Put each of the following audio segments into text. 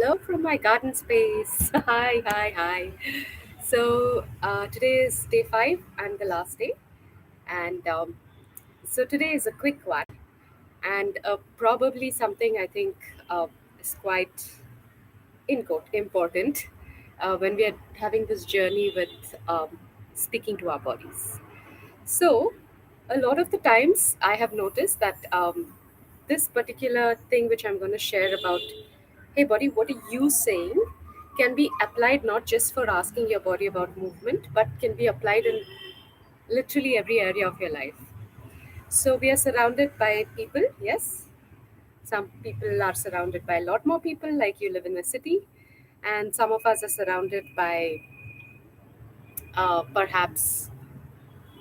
hello from my garden space. Hi, hi, hi. Today is day 5 and the last day. And today is a quick one and probably something I think is quite, in quote, important when we are having this journey with speaking to our bodies. So, a lot of the times I have noticed that this particular thing which I'm going to share about, hey body, what are you saying, can be applied not just for asking your body about movement, but can be applied in literally every area of your life. So, we are surrounded by people, yes. Some people are surrounded by a lot more people, like you live in a city, and some of us are surrounded by perhaps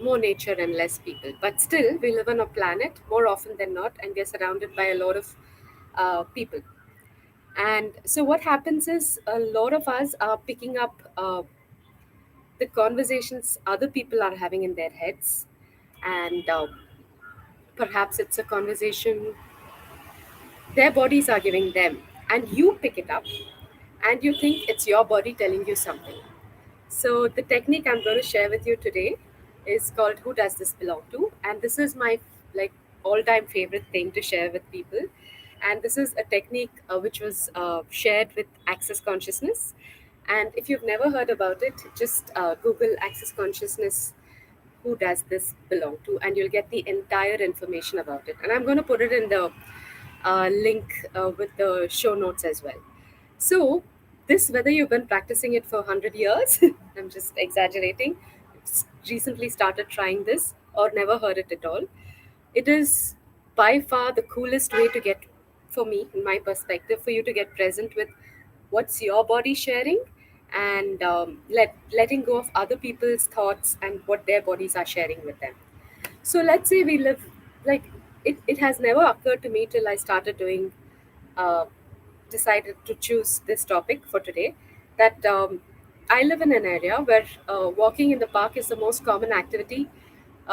more nature and less people. But still, we live on a planet more often than not, and we are surrounded by a lot of people. And so, what happens is a lot of us are picking up the conversations other people are having in their heads, and perhaps it's a conversation their bodies are giving them, and you pick it up and you think it's your body telling you something. So, the technique I'm going to share with you today is called Who Does This Belong To? And this is my like all time favorite thing to share with people. And this is a technique which was shared with Access Consciousness. And if you've never heard about it, just Google Access Consciousness, who does this belong to, and you'll get the entire information about it. And I'm going to put it in the link with the show notes as well. So, this, whether you've been practicing it for 100 years, I'm just exaggerating, recently started trying this or never heard it at all, it is by far the coolest way to get, for me, in my perspective, for you to get present with what's your body sharing, and letting go of other people's thoughts and what their bodies are sharing with them. So let's say we live, like, it has never occurred to me till I started doing, uh, decided to choose this topic for today, that I live in an area where walking in the park is the most common activity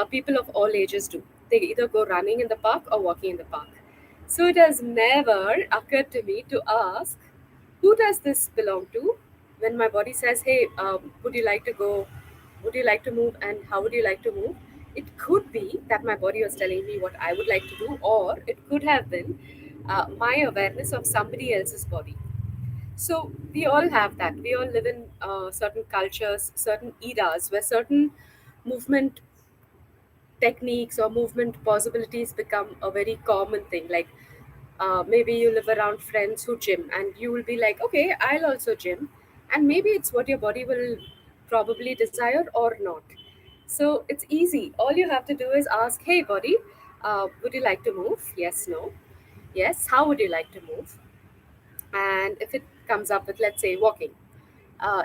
people of all ages do. They either go running in the park or walking in the park. So it has never occurred to me to ask, who does this belong to? When my body says, hey, would you like to go? Would you like to move? And how would you like to move? It could be that my body was telling me what I would like to do, or it could have been my awareness of somebody else's body. So we all have that. We all live in certain cultures, certain eras where certain movement techniques or movement possibilities become a very common thing. Like maybe you live around friends who gym, and you will be like, okay, I'll also gym. And maybe it's what your body will probably desire or not. So it's easy. All you have to do is ask, hey, body, would you like to move? Yes, no. Yes, how would you like to move? And if it comes up with, let's say, walking,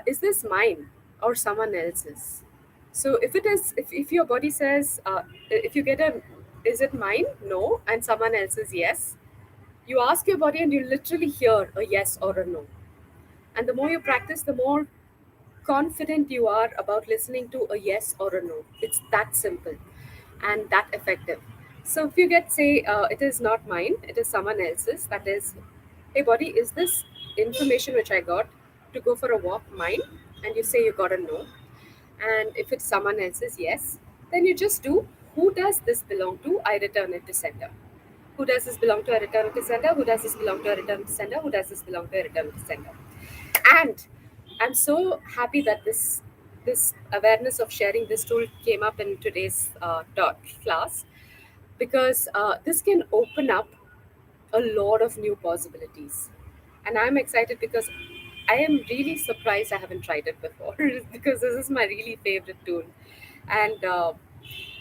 is this mine or someone else's? So if it is, if your body says, if you get a, is it mine? No. And someone else's, yes. You ask your body and you literally hear a yes or a no. And the more you practice, the more confident you are about listening to a yes or a no. It's that simple and that effective. So if you get, say, it is not mine, it is someone else's, that is, hey body, is this information which I got to go for a walk mine? And you say you got a no. And if it's someone else's, yes, then you just do, who does this belong to? I return it to sender. Who does this belong to? I return it to sender. Who does this belong to? I return it to sender. Who does this belong to? I return it to sender. And I'm so happy that this awareness of sharing this tool came up in today's class, because this can open up a lot of new possibilities. And I'm excited because I am really surprised I haven't tried it before because this is my really favorite tool. And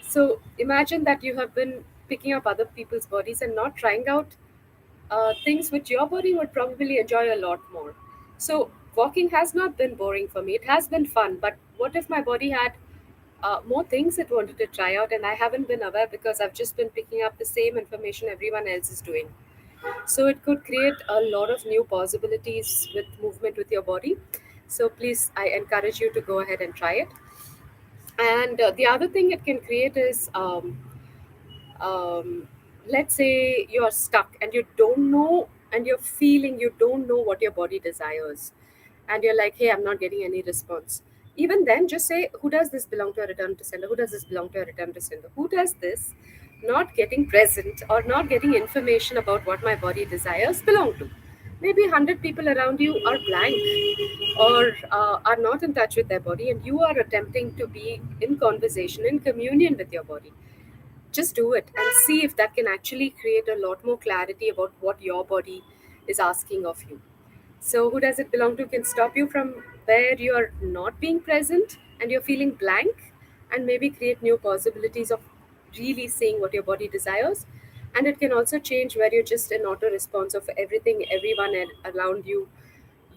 so imagine that you have been picking up other people's bodies and not trying out things which your body would probably enjoy a lot more. So, walking has not been boring for me. It has been fun. But what if my body had more things it wanted to try out, and I haven't been aware because I've just been picking up the same information everyone else is doing? So, it could create a lot of new possibilities with movement with your body. So, please, I encourage you to go ahead and try it. And the other thing it can create is, um, let's say you're stuck and you don't know and you're feeling you don't know what your body desires, and you're like, hey, I'm not getting any response. Even then, just say, who does this belong to a return to sender? Who does this belong to a return to sender? Who does this not getting present or not getting information about what my body desires belong to? Maybe 100 people around you are blank, or are not in touch with their body, and you are attempting to be in conversation, in communion with your body. Just do it and see if that can actually create a lot more clarity about what your body is asking of you. So, who does it belong to can stop you from where you're not being present and you're feeling blank, and maybe create new possibilities of really seeing what your body desires. And it can also change where you're just an auto response of everything, everyone around you,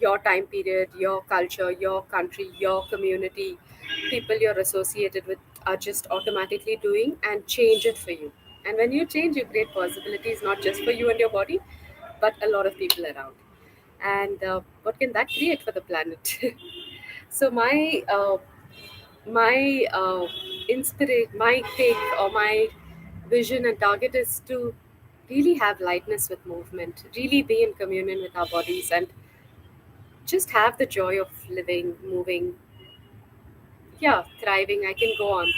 your time period, your culture, your country, your community, people you're associated with are just automatically doing and change it for you. And when you change, you create possibilities not just for you and your body, but a lot of people around. And what can that create for the planet? So my take or my vision and target is to really have lightness with movement, really be in communion with our bodies, and just have the joy of living, moving, yeah, thriving. I can go on,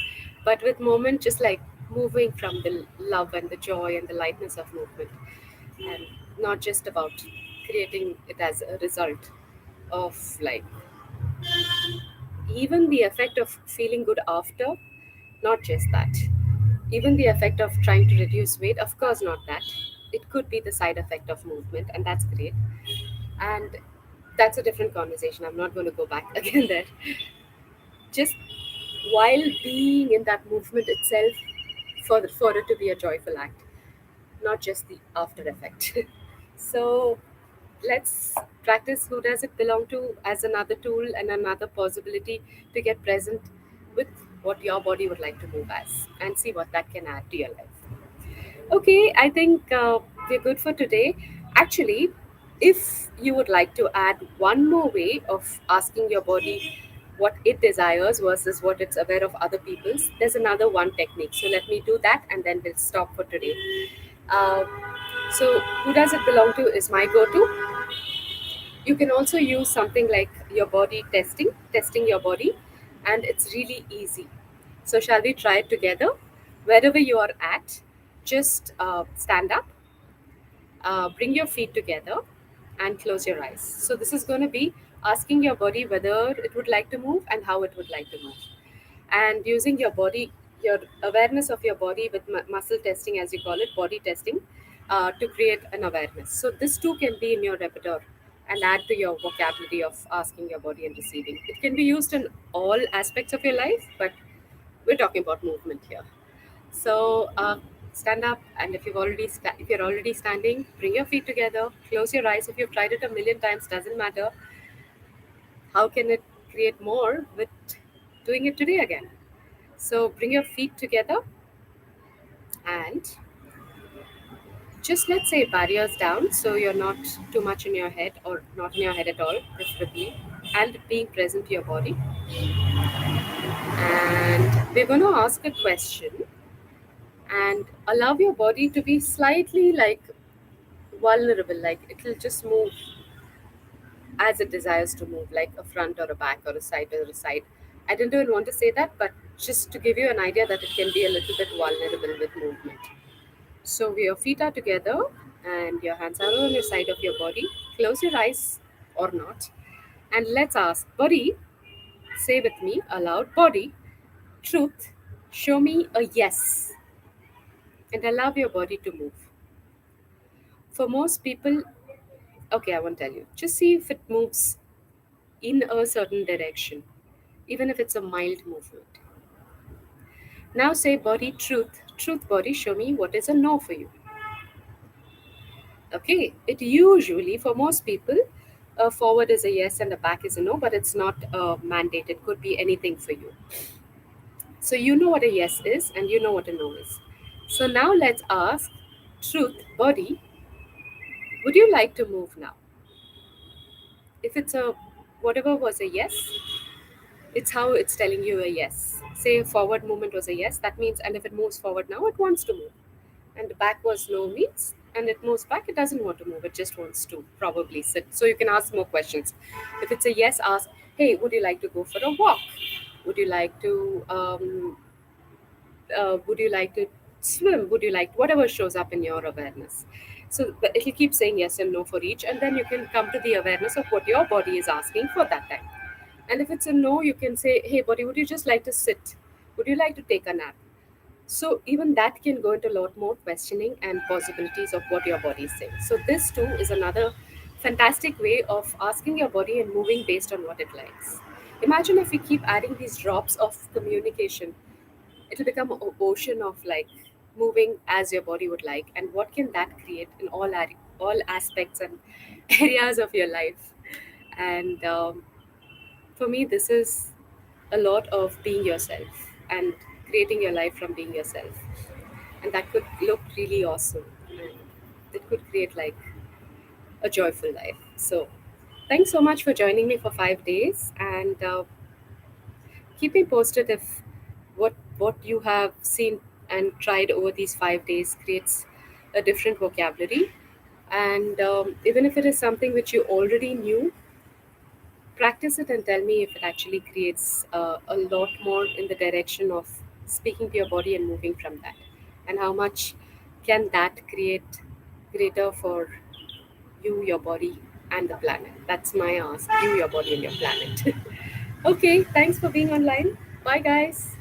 but with movement, just like moving from the love and the joy and the lightness of movement, and not just about creating it as a result of like even the effect of feeling good after, not just that, even the effect of trying to reduce weight, of course, not that. It could be the side effect of movement, and that's great. And that's a different conversation. I'm not going to go back again there. Just while being in that movement itself, for it to be a joyful act, not just the after effect. So let's practice who does it belong to as another tool and another possibility to get present with what your body would like to move as, and see what that can add to your life. Okay, I think we're good for today. Actually, if you would like to add one more way of asking your body what it desires versus what it's aware of other people's, there's another one technique. So let me do that and then we'll stop for today. Uh, so, who does it belong to is my go to. You can also use something like your body testing your body, and it's really easy. So, shall we try it together? Wherever you are at, just stand up, bring your feet together, and close your eyes. So, this is going to be asking your body whether it would like to move and how it would like to move, and using your body, your awareness of your body with muscle testing, as you call it, body testing, to create an awareness. So, this too can be in your repertoire and add to your vocabulary of asking your body and receiving. It can be used in all aspects of your life, but we're talking about movement here. So stand up, and if you're already standing, bring your feet together, close your eyes. If you've tried it a million times, doesn't matter. How can it create more with doing it today again? So bring your feet together and just, let's say, barriers down, so you're not too much in your head or not in your head at all, preferably, and being present to your body. And we're going to ask a question and allow your body to be slightly like vulnerable, like it'll just move as it desires to move, like a front or a back or a side or a side. I didn't even want to say that, but just to give you an idea that it can be a little bit vulnerable with movement. So your feet are together and your hands are on your side of your body. Close your eyes or not, and let's ask body, say with me aloud, body, truth, show me a yes, and allow your body to move. For most people, okay, I won't tell you. Just see if it moves in a certain direction, even if it's a mild movement. Now say body, truth. Truth body, show me what is a no for you. Okay, it usually, for most people, a forward is a yes and a back is a no, but it's not a mandate. It could be anything for you. So you know what a yes is and you know what a no is. So now let's ask truth body, would you like to move now? If it's a whatever was a yes, it's how it's telling you a yes. Say a forward movement was a yes, that means, and if it moves forward now, it wants to move. And the back was no means and it moves back. It doesn't want to move. It just wants to probably sit. So you can ask more questions. If it's a yes, ask, hey, would you like to go for a walk? Would you like to would you like to swim? Would you like whatever shows up in your awareness? So it'll keep saying yes and no for each, and then you can come to the awareness of what your body is asking for that time. And if it's a no, you can say, hey, body, would you just like to sit? Would you like to take a nap? So even that can go into a lot more questioning and possibilities of what your body is saying. So this too is another fantastic way of asking your body and moving based on what it likes. Imagine if we keep adding these drops of communication, it'll become an ocean of like moving as your body would like, and what can that create in all aspects and areas of your life. And for me, this is a lot of being yourself and creating your life from being yourself, and that could look really awesome, and it could create like a joyful life. So thanks so much for joining me for 5 days, and keep me posted if what you have seen and tried over these 5 days creates a different vocabulary. And even if it is something which you already knew, practice it and tell me if it actually creates a lot more in the direction of speaking to your body and moving from that, and how much can that create greater for you, your body, and the planet. That's my ask. You, your body, and your planet. Okay, thanks for being online. Bye, guys.